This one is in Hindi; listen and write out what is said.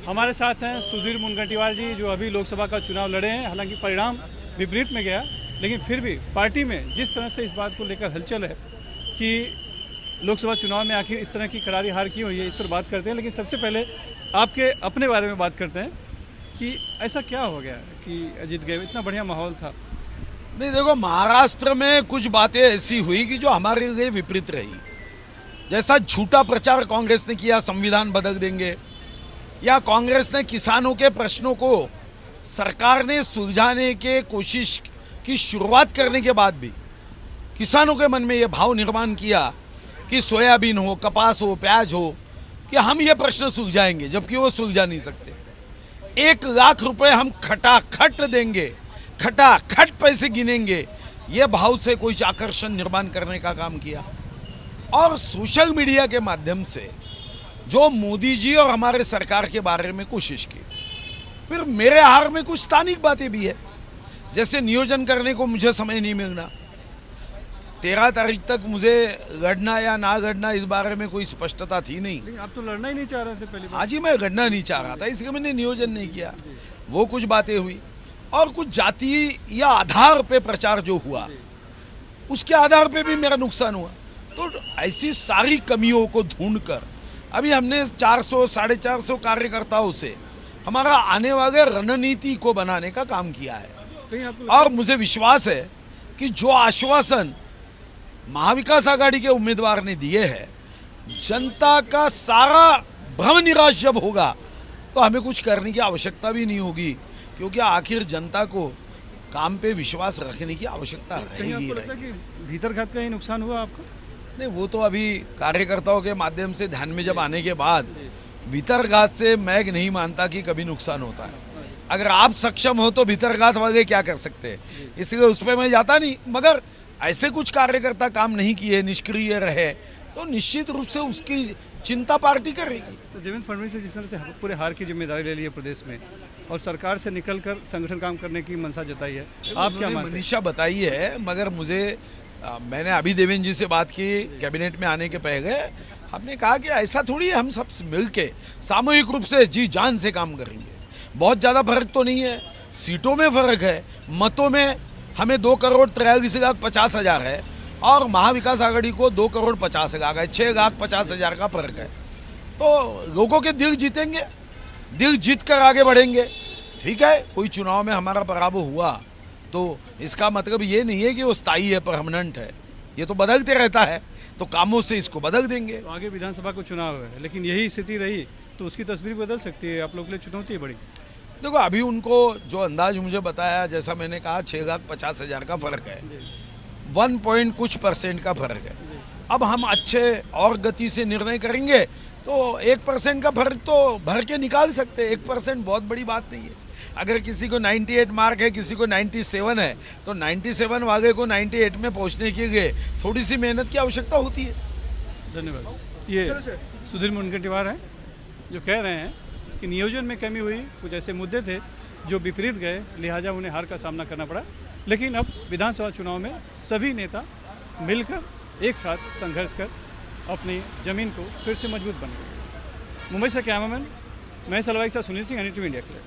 हमारे साथ हैं सुधीर मुनगंटीवार जी, जो अभी लोकसभा का चुनाव लड़े हैं। हालांकि परिणाम विपरीत में गया, लेकिन फिर भी पार्टी में जिस तरह से इस बात को लेकर हलचल है कि लोकसभा चुनाव में आखिर इस तरह की करारी हार क्यों हुई है, इस पर बात करते हैं। लेकिन सबसे पहले आपके अपने बारे में बात करते हैं कि ऐसा क्या हो गया कि जीत गए, इतना बढ़िया माहौल था। नहीं देखो, महाराष्ट्र में कुछ बातें ऐसी हुई कि जो हमारे लिए विपरीत रही। जैसा झूठा प्रचार कांग्रेस ने किया, संविधान बदल देंगे, या कांग्रेस ने किसानों के प्रश्नों को सरकार ने सुलझाने के कोशिश की शुरुआत करने के बाद भी किसानों के मन में ये भाव निर्माण किया कि सोयाबीन हो, कपास हो, प्याज हो, कि हम ये प्रश्न सुलझाएंगे, जबकि वो सुलझा नहीं सकते। 1 लाख रुपए हम खटाखट देंगे, खटाखट पैसे गिनेंगे, ये भाव से कोई आकर्षण निर्माण करने का काम किया। और सोशल मीडिया के माध्यम से जो मोदी जी और हमारे सरकार के बारे में कोशिश की। फिर मेरे हार में कुछ स्थानिक बातें भी है, जैसे नियोजन करने को मुझे समय नहीं मिलना। 13 तारीख तक मुझे लड़ना या ना लड़ना इस बारे में कोई स्पष्टता थी नहीं। लेकिन आप तो लड़ना ही नहीं चाह रहे थे पहले। हाँ जी, मैं लड़ना नहीं चाह रहा था, इसलिए मैंने नियोजन नहीं किया। वो कुछ बातें हुई और कुछ जाति या आधार पे प्रचार जो हुआ, उसके आधार पे भी मेरा नुकसान हुआ। तो ऐसी सारी कमियों को ढूंढकर अभी हमने 400 साढ़े 400 कार्यकर्ताओं से हमारा आने वाले रणनीति को बनाने का काम किया है। और मुझे विश्वास है कि जो आश्वासन महाविकास आघाड़ी के उम्मीदवार ने दिए हैं, जनता का सारा भ्रम निराश जब होगा तो हमें कुछ करने की आवश्यकता भी नहीं होगी, क्योंकि आखिर जनता को काम पे विश्वास रखने की आवश्यकता रहेगी। भीतर घात का ही नुकसान हुआ आपको? नहीं, वो तो अभी कार्यकर्ताओं के माध्यम से ध्यान में जब आने के बाद भीतरघात से मैं नहीं मानता कि कभी नुकसान होता है। अगर आप सक्षम हो तो भीतरघात वाले क्या कर सकते हैं, इसलिए उस पर मैं जाता नहीं। मगर ऐसे कुछ कार्यकर्ता काम नहीं किए, निष्क्रिय रहे, तो निश्चित रूप से उसकी चिंता पार्टी करेगी। तो देवेंद्र फडणवीस ने जिस तरह से पूरे हार की जिम्मेदारी ले ली है प्रदेश में और सरकार से निकलकर संगठन काम करने की मंशा जताई है, आप क्या मानते हैं? मनीषा बताई है, मगर मुझे मैंने अभी देवेंद्र जी से बात की कैबिनेट में आने के पहले। हमने कहा कि ऐसा थोड़ी है, हम सब मिलके सामूहिक रूप से जी जान से काम करेंगे। बहुत ज़्यादा फर्क तो नहीं है, सीटों में फर्क है, मतों में हमें 2,43,50,000 है और महाविकास आघाड़ी को 2,50,00,000 है, 6,50,000 का फर्क है। तो लोगों के दिल जीतेंगे, दिल जीत कर आगे बढ़ेंगे। ठीक है, कोई चुनाव में हमारा पराभव हुआ तो इसका मतलब ये नहीं है कि वो स्थायी है, परमानेंट है, ये तो बदलते रहता है। तो कामों से इसको बदल देंगे। तो आगे विधानसभा को चुनाव है, लेकिन यही स्थिति रही तो उसकी तस्वीर बदल सकती है। आप लोग के लिए चुनौती है बड़ी। देखो, अभी उनको जो अंदाज मुझे बताया, जैसा मैंने कहा 6,50,000 का फर्क है, 1 पॉइंट कुछ % का फर्क है। अब हम अच्छे और गति से निर्णय करेंगे तो 1% का फर्क तो भर के निकाल सकते हैं। 1% बहुत बड़ी बात नहीं है। अगर किसी को 98 मार्क है, किसी को 97 है, तो 97 वाले को 98 में पहुंचने के लिए थोड़ी सी मेहनत की आवश्यकता होती है। धन्यवाद। ये सुधीर मुनगंटीवार हैं जो कह रहे हैं कि नियोजन में कमी हुई, कुछ ऐसे मुद्दे थे जो विपरीत गए, लिहाजा उन्हें हार का सामना करना पड़ा। लेकिन अब विधानसभा चुनाव में सभी नेता मिलकर एक साथ संघर्ष कर अपनी जमीन को फिर से मजबूत बने। मुंबई से कैमरामैन महेश अलवाई के साथ सुनील सिंह, NDTV इंडिया के लिए।